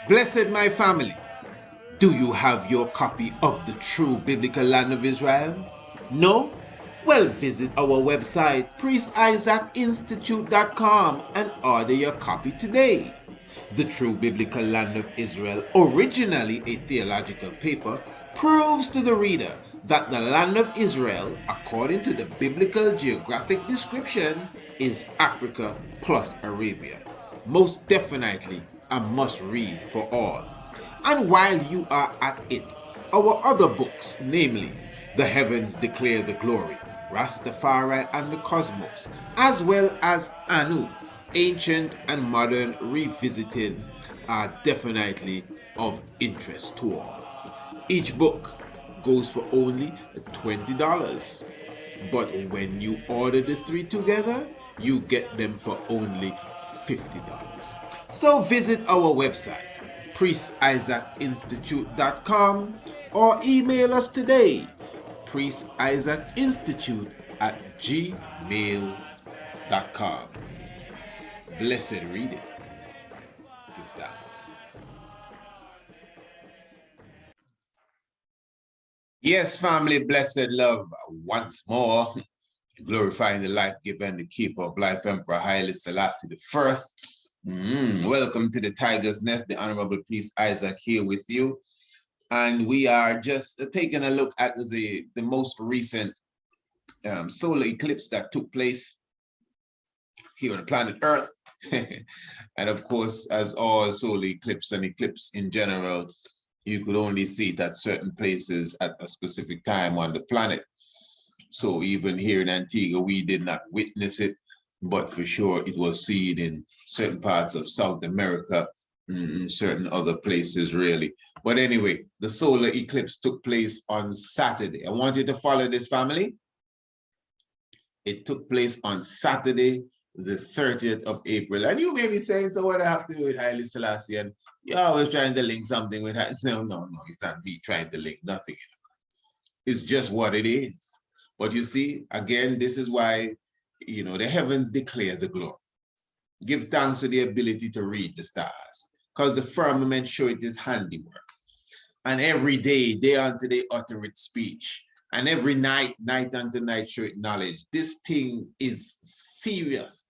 Blessed my family, do you have your copy of the true biblical land of Israel? No? Well, visit our website, priestisaacinstitute.com, and order your copy today. The True Biblical Land of Israel, originally a theological paper, proves to the reader that the land of Israel, according to the biblical geographic description, is Africa plus Arabia. Most definitely a must read for all. And while you are at it, our other books, namely The Heavens Declare the Glory, Rastafari and the Cosmos, as well as Anu, Ancient and Modern Revisited, are definitely of interest to all. Each book goes for only $20, but when you order the three together, you get them for only $50. So visit our website, priestisaacinstitute.com, or email us today, priestisaacinstitute@gmail.com. Blessed reading. Give thanks. Yes, family, blessed love once more. Glorifying the life giver and the keeper of life, Emperor Haile Selassie the First. Welcome to the Tiger's Nest, the Honorable Priest Isaac here with you. And we are just taking a look at the most recent solar eclipse that took place here on the planet Earth. And of course, as all solar eclipse and eclipse in general, you could only see it at certain places at a specific time on the planet. So even here in Antigua, we did not witness it, but for sure it was seen in certain parts of South America, certain other places really. But anyway, the solar eclipse took place on Saturday. I want you to follow this, family. It took place on Saturday, the 30th of April. And you may be saying, so what do I have to do with Haile Selassie? And you're always trying to link something with Haile. No, it's not me trying to link nothing. It's just what it is. But you see, again, this is why, the heavens declare the glory. Give thanks for the ability to read the stars, because the firmament show it is handiwork. And every day, day unto day, utter its speech. And every night, night unto night, show it knowledge. This thing is serious.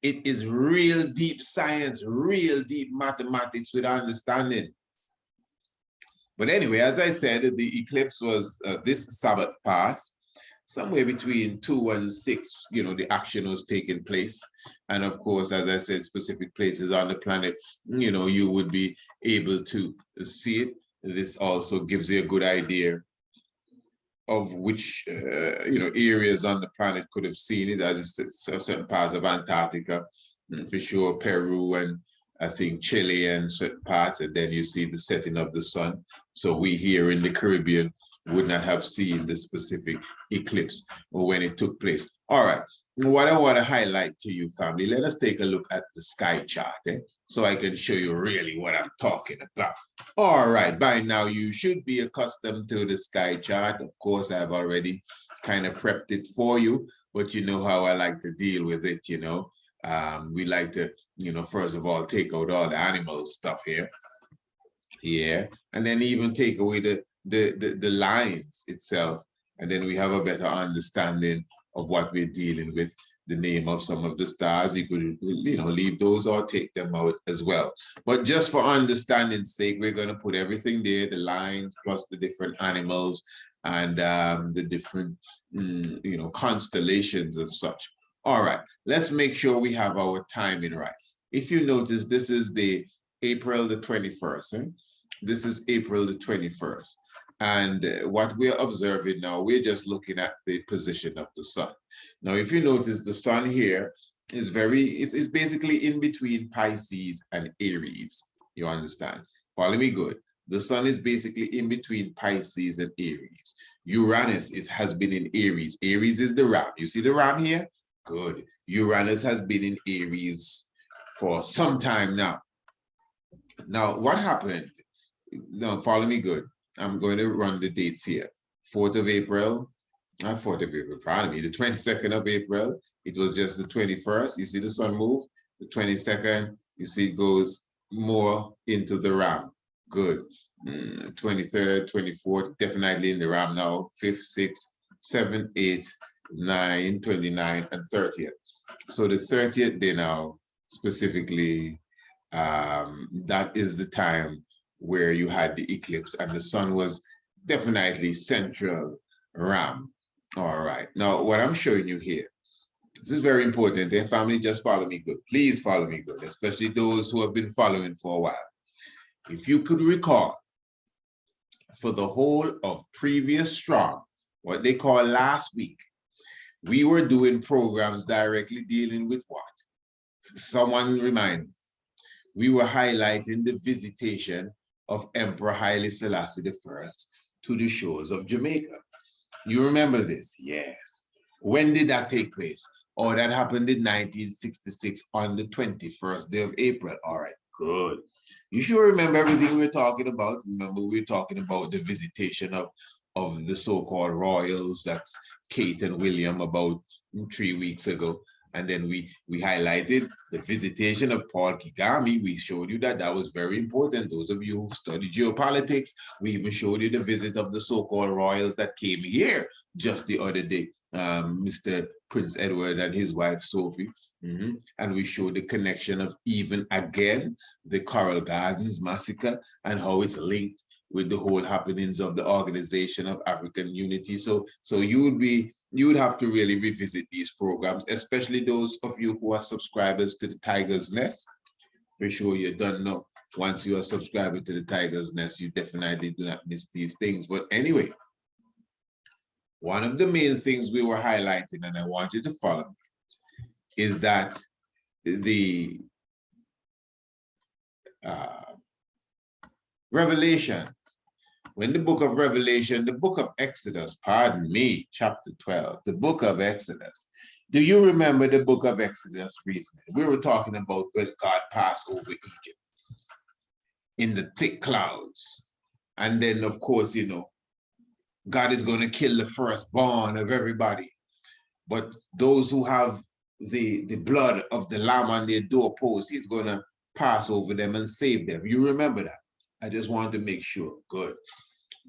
It is real deep science, real deep mathematics with understanding. But anyway, as I said, the eclipse was this Sabbath past. Somewhere between 2 and 6, the action was taking place. And of course, as I said, specific places on the planet, you would be able to see it. This also gives you a good idea of which, areas on the planet could have seen it, as certain parts of Antarctica, for sure, Peru, and I think Chile and certain parts, and then you see the setting of the sun. So we here in the Caribbean would not have seen the specific eclipse when it took place. All right, what I want to highlight to you, family, let us take a look at the sky chart, so I can show you really what I'm talking about. All right, by now you should be accustomed to the sky chart. Of course, I've already kind of prepped it for you, but you know how I like to deal with it, we like to, first of all, take out all the animal stuff here. Yeah, and then even take away the lines itself. And then we have a better understanding of what we're dealing with, the name of some of the stars. You could, leave those or take them out as well. But just for understanding's sake, we're going to put everything there, the lines plus the different animals and the different, constellations and such. All right, let's make sure we have our timing right. If you notice, this is the April the 21st. This is April the 21st. And what we're observing now, we're just looking at the position of the sun. Now, if you notice, the sun here is it's basically in between Pisces and Aries. You understand? Follow me good. The sun is basically in between Pisces and Aries. Uranus has been in Aries. Aries is the ram. You see the ram here? Good. Uranus has been in Aries for some time now. Now, what happened? Now, follow me good. I'm going to run the dates here. 4th of April, not 4th of April, pardon me, the 22nd of April. It was just the 21st. You see the sun move. The 22nd, you see it goes more into the RAM. Good. 23rd, 24th, definitely in the RAM now. 5th, 6th, 7th, 8th, 9, 29, and 30th. So the 30th day now, specifically, that is the time where you had the eclipse and the sun was definitely central RAM. All right. Now, what I'm showing you here, this is very important. Hey, family, just follow me good. Please follow me good, especially those who have been following for a while. If you could recall, for the whole of previous strong, what they call last week, we were doing programs directly dealing with what? Someone remind me. We were highlighting the visitation of Emperor Haile Selassie I to the shores of Jamaica. You remember this? Yes. When did that take place? Oh, that happened in 1966 on the 21st day of April. All right, good. You sure remember everything we were talking about? Remember, we were talking about the visitation of the so-called royals, that's Kate and William, about 3 weeks ago. And then we highlighted the visitation of Paul Kagame. We showed you that was very important. Those of you who studied geopolitics, we even showed you the visit of the so-called royals that came here just the other day. Mr. Prince Edward and his wife Sophie. And we showed the connection of even again the Coral Gardens massacre and how it's linked with the whole happenings of the Organization of African Unity. So you would have to really revisit these programs, especially those of you who are subscribers to the Tiger's Nest. For sure, you don't know. Once you are subscribing to the Tiger's Nest, you definitely do not miss these things. But anyway, one of the main things we were highlighting, and I want you to follow me, is that the Revelation, when the book of Revelation, the book of Exodus, pardon me, chapter 12, the book of Exodus. Do you remember the book of Exodus recently? We were talking about when God passed over Egypt in the thick clouds. And then, of course, you know, God is going to kill the firstborn of everybody. But those who have the blood of the lamb on their doorposts, he's going to pass over them and save them. You remember that? I just want to make sure. Good.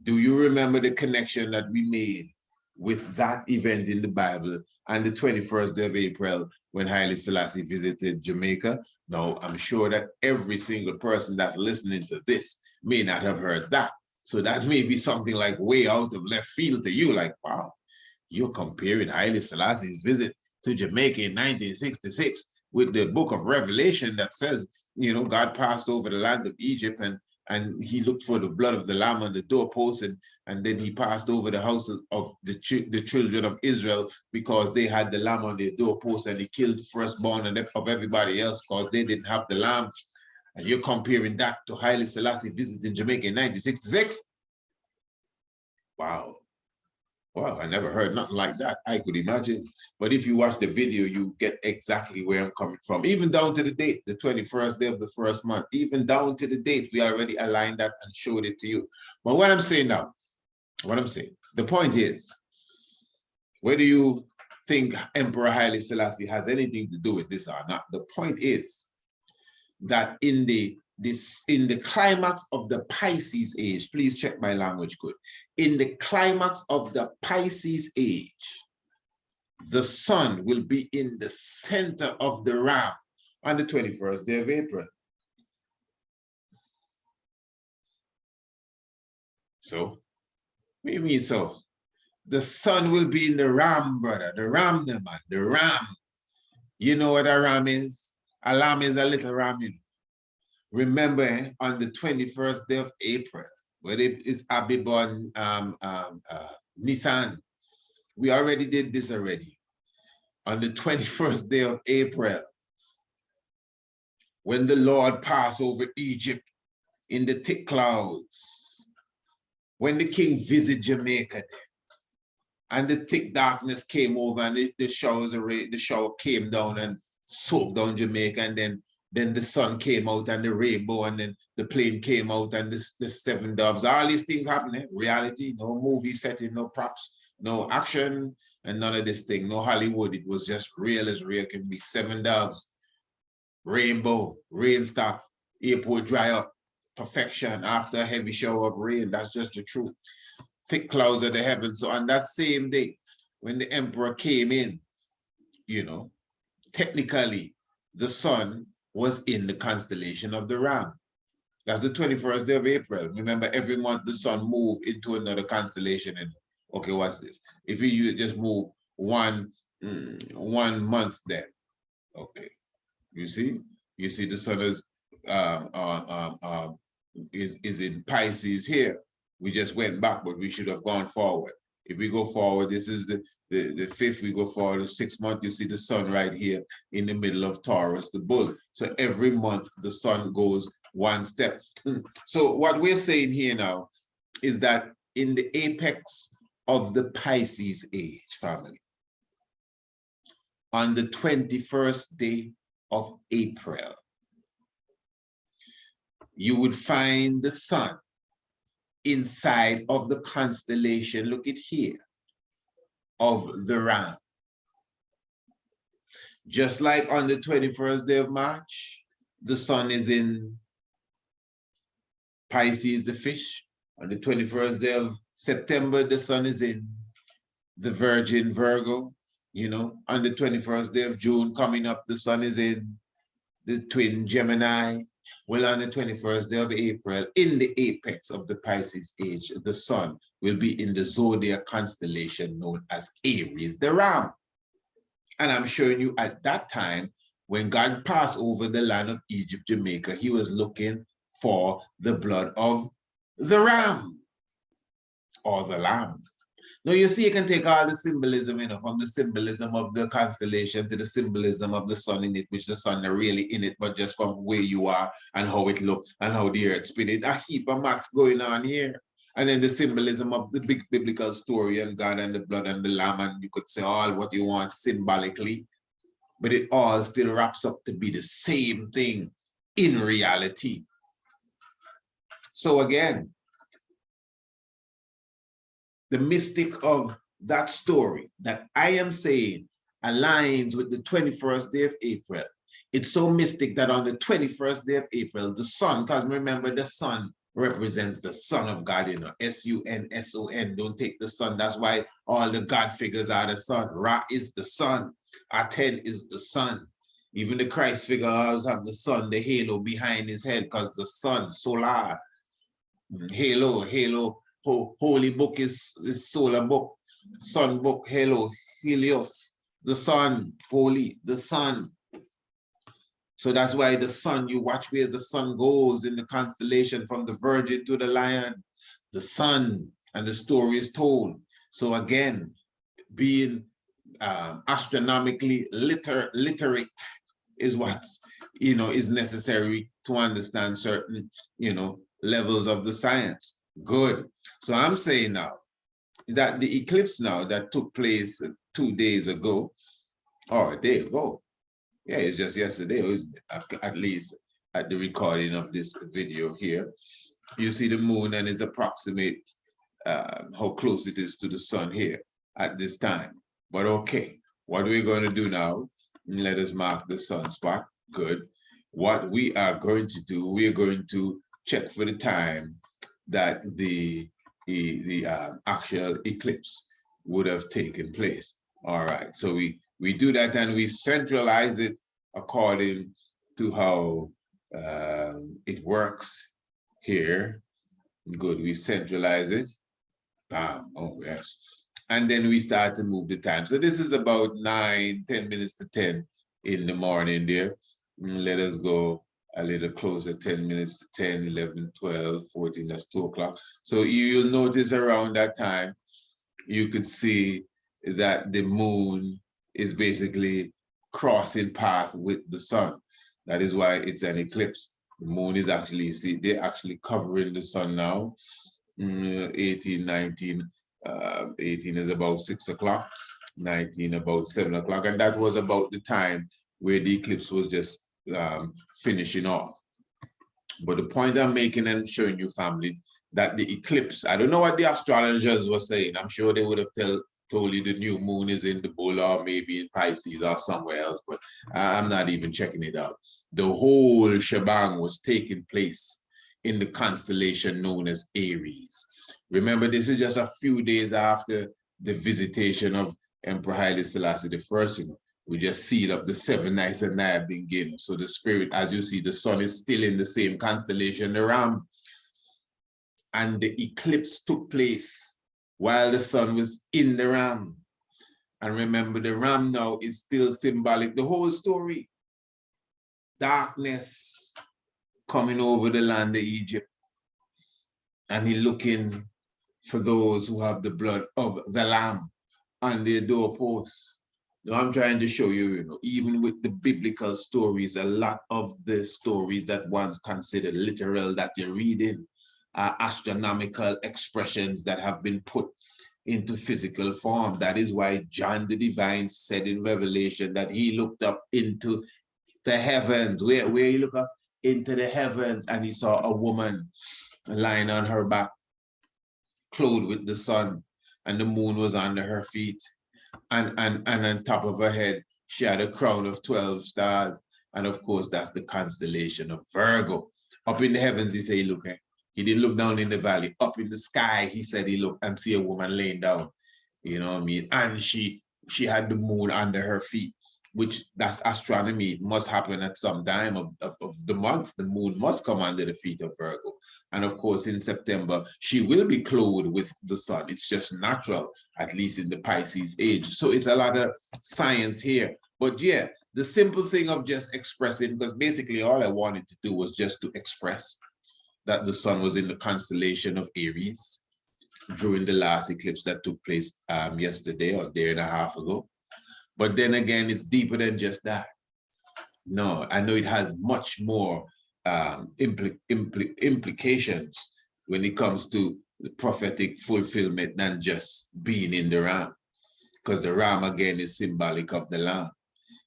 Do you remember the connection that we made with that event in the Bible and the 21st day of April when Haile Selassie visited Jamaica? Now, I'm sure that every single person that's listening to this may not have heard that. So that may be something like way out of left field to you, like, wow, you're comparing Haile Selassie's visit to Jamaica in 1966 with the book of Revelation that says, you know, God passed over the land of Egypt and he looked for the blood of the lamb on the doorpost, and then he passed over the house of the children of Israel because they had the lamb on their doorpost, and he killed the firstborn of everybody else because they didn't have the lamb. And you're comparing that to Haile Selassie visiting Jamaica in 1966? Wow. Wow, I never heard nothing like that. I could imagine. But if you watch the video, you get exactly where I'm coming from. Even down to the date, the 21st day of the first month, even down to the date, we already aligned that and showed it to you. But what I'm saying now, the point is, whether you think Emperor Haile Selassie has anything to do with this or not, the point is that in the climax of the Pisces age, please check my language good. In the climax of the Pisces age, the sun will be in the center of the ram on the 21st day of April. So, what do you mean so? The sun will be in the ram, brother. The ram, the man, the ram. You know what a ram is? A lamb is a little ram, you know. Remember, on the 21st day of April, where it's Abibon Nissan, we already did this already. On the 21st day of April, when the Lord passed over Egypt in the thick clouds, when the king visited Jamaica there, and the thick darkness came over and the shower came down and soaked down Jamaica, and then the sun came out and the rainbow, and then the plane came out and the seven doves. All these things happening. Reality, no movie setting, no props, no action, and none of this thing. No Hollywood. It was just real as real can be. Seven doves, rainbow, rainstorm. Airport dry up, perfection after a heavy shower of rain. That's just the truth. Thick clouds of the heavens. So on that same day, when the emperor came in, you know, technically the sun was in the constellation of the Ram. That's the 21st day of April. Remember, every month the sun moved into another constellation. And okay, what's this? If you just move one month then, okay. You see the sun is in Pisces here. We just went back, but we should have gone forward. If we go forward, this is the fifth, we go forward the 6th month, you see the sun right here in the middle of Taurus, the bull. So every month the sun goes one step. So what we're saying here now is that in the apex of the Pisces age, family, on the 21st day of April, you would find the sun inside of the constellation, look at here, of the Ram. Just like on the 21st day of March, the sun is in Pisces, the fish. On the 21st day of September, the sun is in the Virgin, Virgo. You know, on the 21st day of June coming up, the sun is in the twin Gemini. Well, on the 21st day of April, in the apex of the Pisces age, the sun will be in the zodiac constellation known as Aries, the Ram. And I'm showing you at that time, when God passed over the land of Egypt, Jamaica, he was looking for the blood of the Ram or the Lamb. Now, you see, you can take all the symbolism, you know, from the symbolism of the constellation to the symbolism of the sun in it, which the sun is really in it, but just from where you are and how it looks and how the earth spin it. A heap of maths going on here. And then the symbolism of the big biblical story and God and the blood and the lamb, and you could say all what you want symbolically, but it all still wraps up to be the same thing in reality. So again, the mystic of that story that I am saying aligns with the 21st day of April. It's so mystic that on the 21st day of April, the sun, because remember the sun represents the Son of God, you know, S-U-N-S-O-N, don't take the sun. That's why all the God figures are the sun. Ra is the sun. Aten is the sun. Even the Christ figure always have the sun, the halo behind his head, because the sun, solar, halo, holy book is solar book, sun book, helios, the sun, holy, the sun. So that's why the sun, you watch where the sun goes in the constellation from the Virgin to the Lion, the sun, and the story is told. So again, being astronomically literate is what, you know, is necessary to understand certain, you know, levels of the science. Good. So I'm saying now that the eclipse now that took place 2 days ago, or a day ago, yeah, it's just yesterday, it was at least at the recording of this video here. You see the moon and its approximate how close it is to the sun here at this time. But okay, what we're going to do now, let us mark the sunspot. Good. What we are going to do, we are going to check for the time that the actual eclipse would have taken place. All right, so we do that and we centralize it according to how it works here. Good, we centralize it. Bam, oh yes. And then we start to move the time. So this is about 9, 10 minutes to 10 in the morning there. Let us go a little closer, 10 minutes to 10, 11, 12, 14, that's 2 o'clock. So you'll notice around that time, you could see that the moon is basically crossing path with the sun. That is why it's an eclipse. The moon is actually, see, they're actually covering the sun now. 18, 19, 18 is about 6 o'clock, 19 about 7 o'clock. And that was about the time where the eclipse was just finishing off. But the point I'm making and showing you, family, that the eclipse, I don't know what the astrologers were saying. I'm sure they would have told you the new moon is in the bull or maybe in Pisces or somewhere else, but I'm not even checking it out. The whole shebang was taking place in the constellation known as Aries. Remember, this is just a few days after the visitation of Emperor Haile Selassie I. We just sealed up the 7 nights and I have been given. So the spirit, as you see, the sun is still in the same constellation, the Ram. And the eclipse took place while the sun was in the Ram. And remember, the Ram now is still symbolic. The whole story, darkness coming over the land of Egypt. And he looking for those who have the blood of the Lamb on their doorposts. Now I'm trying to show you, you know, even with the biblical stories, a lot of the stories that one's considered literal that you're reading are astronomical expressions that have bbeen put into physical form. That is why John the Divine said in Revelation that he looked up into the heavens, where he looked up into the heavens, and he saw a woman lying on her back, clothed with the sun, and the moon was under her feet. And on top of her head, she had a crown of 12 stars. And of course, that's the constellation of Virgo. Up in the heavens, he said, look, he didn't look down in the valley. Up in the sky, he said he looked and see a woman laying down. You know what I mean? And she had the moon under her feet, which that's astronomy. It must happen at some time of the month. The moon must come under the feet of Virgo. And of course, in September, she will be clothed with the sun. It's just natural, at least in the Pisces age. So it's a lot of science here. But yeah, the simple thing of just expressing, because basically all I wanted to do was just to express that the sun was in the constellation of Aries during the last eclipse that took place yesterday or a day and a half ago. But then again, it's deeper than just that. No, I know it has much more implications when it comes to the prophetic fulfillment than just being in the Ram. Because the Ram, again, is symbolic of the Lamb.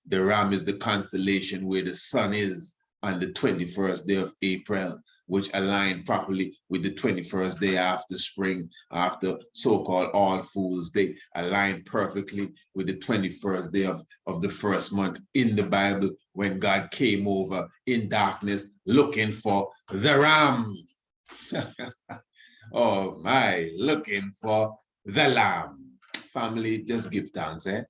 The Ram is the constellation where the sun is on the 21st day of April, which aligned properly with the 21st day after spring, after so-called All Fools Day, aligned perfectly with the 21st day of the first month in the Bible when God came over in darkness looking for the Ram. Oh my, looking for the Lamb. Family, just give thanks, eh?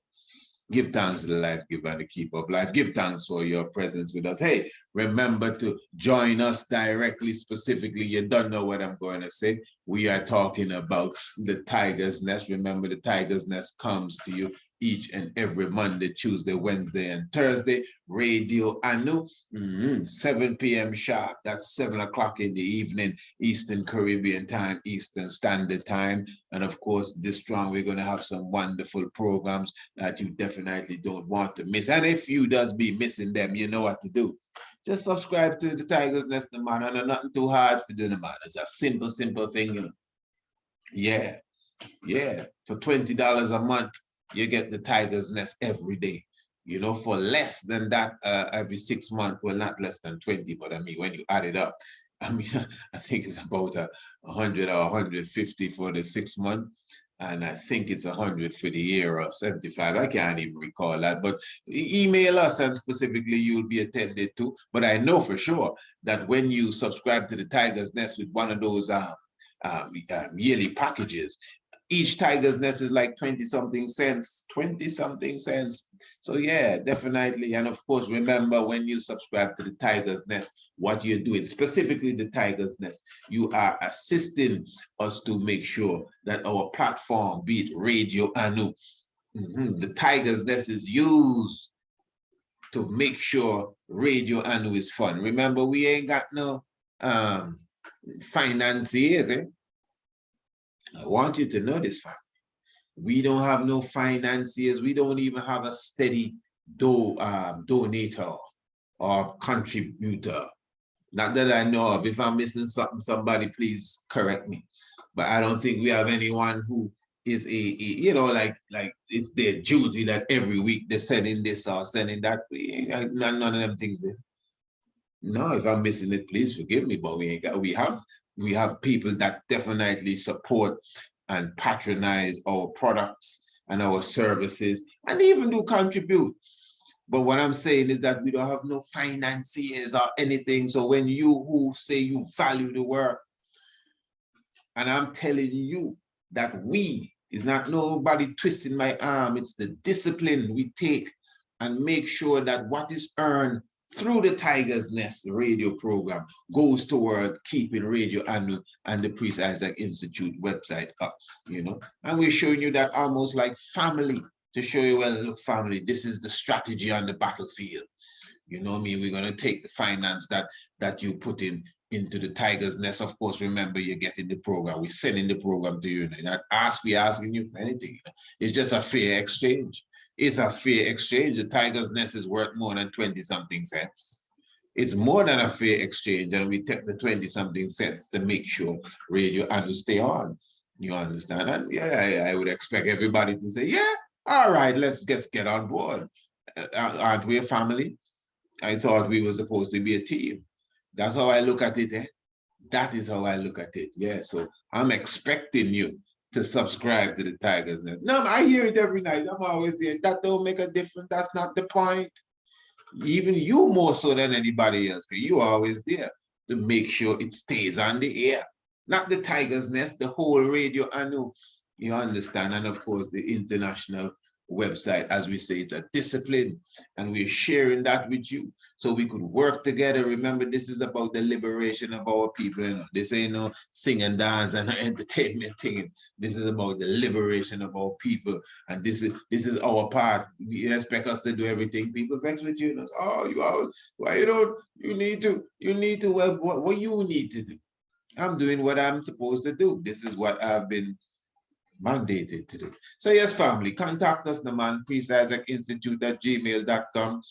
Give thanks to the life giver and the keeper of life. Give thanks for your presence with us. Hey, remember to join us directly, specifically. You don't know what I'm going to say. We are talking about the Tiger's Nest. Remember, the Tiger's Nest comes to you each and every Monday, Tuesday, Wednesday, and Thursday. Radio Anu, 7 p.m. sharp. That's 7 o'clock in the evening, Eastern Caribbean time, Eastern Standard Time. And of course, this strong, we're going to have some wonderful programs that you definitely don't want to miss. And if you does be missing them, you know what to do. Just subscribe to the Tiger's Nest, man, and nothing too hard for doing, man. It's a simple thing, you know. Yeah. For $20 a month, you get the Tiger's Nest every day. You know, for less than that, every 6 months, well, not less than 20, but I mean, when you add it up, I mean, I think it's about 100 or 150 for the 6 month. And I think it's 100 for the year or 75. I can't even recall that, but email us and specifically you'll be attended to. But I know for sure that when you subscribe to the Tiger's Nest with one of those yearly packages, each Tiger's Nest is like 20-something cents. So yeah, definitely. And of course, remember when you subscribe to the Tiger's Nest, what you're doing, specifically the Tiger's Nest, you are assisting us to make sure that our platform, be it Radio Anu, the Tiger's Nest is used to make sure Radio Anu is fun. Remember, we ain't got no financiers, eh? I want you to know this fact. We don't have no financiers. We don't even have a steady donator or contributor. Not that I know of. If I'm missing something, somebody please correct me. But I don't think we have anyone who is you know, like it's their duty that every week they're sending this or sending that. None of them things there. No, if I'm missing it, please forgive me. But we have people that definitely support and patronize our products and our services, and even do contribute. But what I'm saying is that we don't have no financiers or anything. So when you who say you value the work, and I'm telling you that it's not nobody twisting my arm, it's the discipline we take and make sure that what is earned through the Tiger's Nest radio program goes toward keeping Radio Anu and the Priest Isaac Institute website up, and we're showing you that almost like family, to show you, well, look, family, this is the strategy on the battlefield. You know me, we're going to take the finance that you put into the Tiger's Nest. Of course, remember, you're getting the program. We're sending the program to you. Not we're asking you anything. It's just a fair exchange. It's a fair exchange. The Tiger's Nest is worth more than 20-something cents. It's more than a fair exchange, and we take the 20-something cents to make sure Radio Anu stay on. You understand? And yeah, I would expect everybody to say, yeah, all right, let's get on board. Aren't we a family? I thought we were supposed to be a team. That's how I look at it. That is how I look at it. Yeah, so I'm expecting you to subscribe to the Tiger's Nest. No, I hear it every night. I'm always there. That don't make a difference. That's not the point. Even you more so than anybody else, because you are always there to make sure it stays on the air. Not the Tiger's Nest, the whole Radio Anu. You understand? And of course, the international website, as we say, it's a discipline, and we're sharing that with you so we could work together. Remember, this is about the liberation of our people. This ain't no sing and dance and entertainment thing. This is about the liberation of our people, and this is our part. You expect us to do everything. People vex with you. Oh, why you don't? You need to. Well, what you need to do? I'm doing what I'm supposed to do. This is what I've been mandated to do. So yes, family, contact us, the man, priestIsaacInstitute@gmail.com.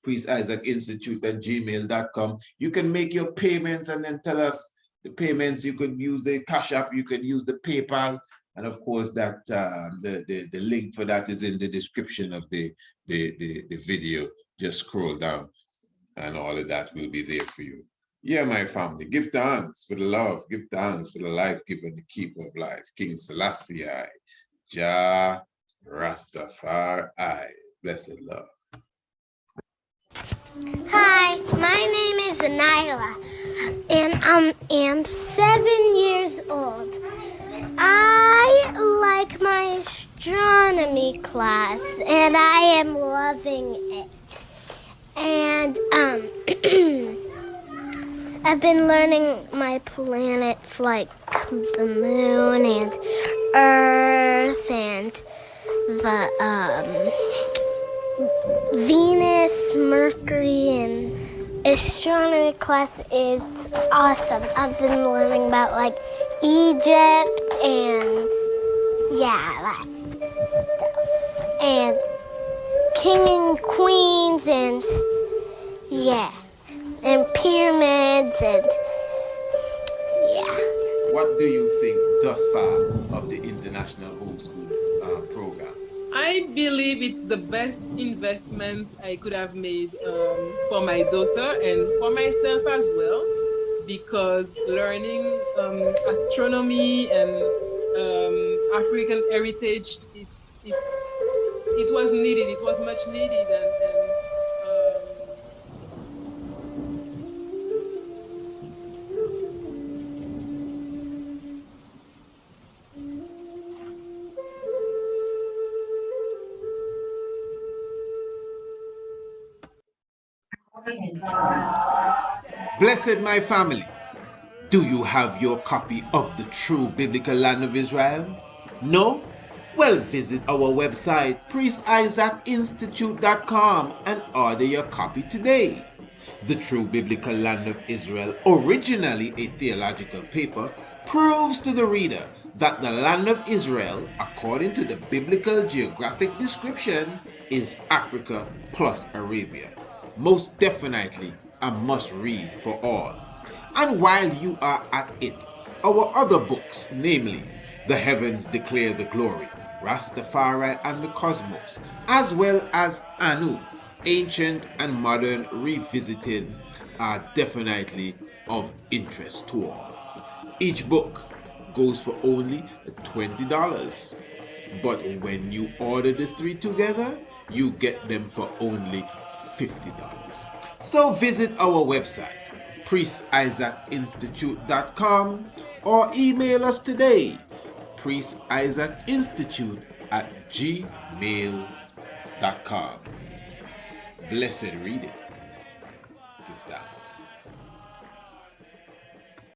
priestIsaacInstitute@gmail.com. You can make your payments and then tell us the payments. You could use the CashApp, you could use the PayPal, and of course that the link for that is in the description of the video. Just scroll down and all of that will be there for you. Yeah, my family, give thanks for the love, give thanks for the life given, the keeper of life, King Selassie, Jah Rastafari, blessed love. Hi, my name is Nyla, and I am 7 years old. I like my astronomy class, and I am loving it. And I've been learning my planets like the moon and Earth and the Venus, Mercury, and astronomy class is awesome. I've been learning about like Egypt and that stuff. And king and queens and and pyramids and What do you think thus far of the International Homeschool program? I believe it's the best investment I could have made for my daughter and for myself as well, because learning astronomy and African heritage, it was needed. It was much needed, Blessed my family, do you have your copy of the true biblical land of Israel? No? Well, visit our website, priestIsaacInstitute.com, and order your copy today. The True Biblical Land of Israel, originally a theological paper, proves to the reader that the land of Israel, according to the biblical geographic description, is Africa plus Arabia. Most definitely a must-read for all. And while you are at it, our other books, namely The Heavens Declare the Glory, Rastafari and the Cosmos, as well as Anu, Ancient and Modern Revisited, are definitely of interest to all. Each book goes for only $20. But when you order the 3 together, you get them for only $50. So visit our website, priestisaacinstitute.com, or email us today, priestisaacinstitute@gmail.com. Blessed reading.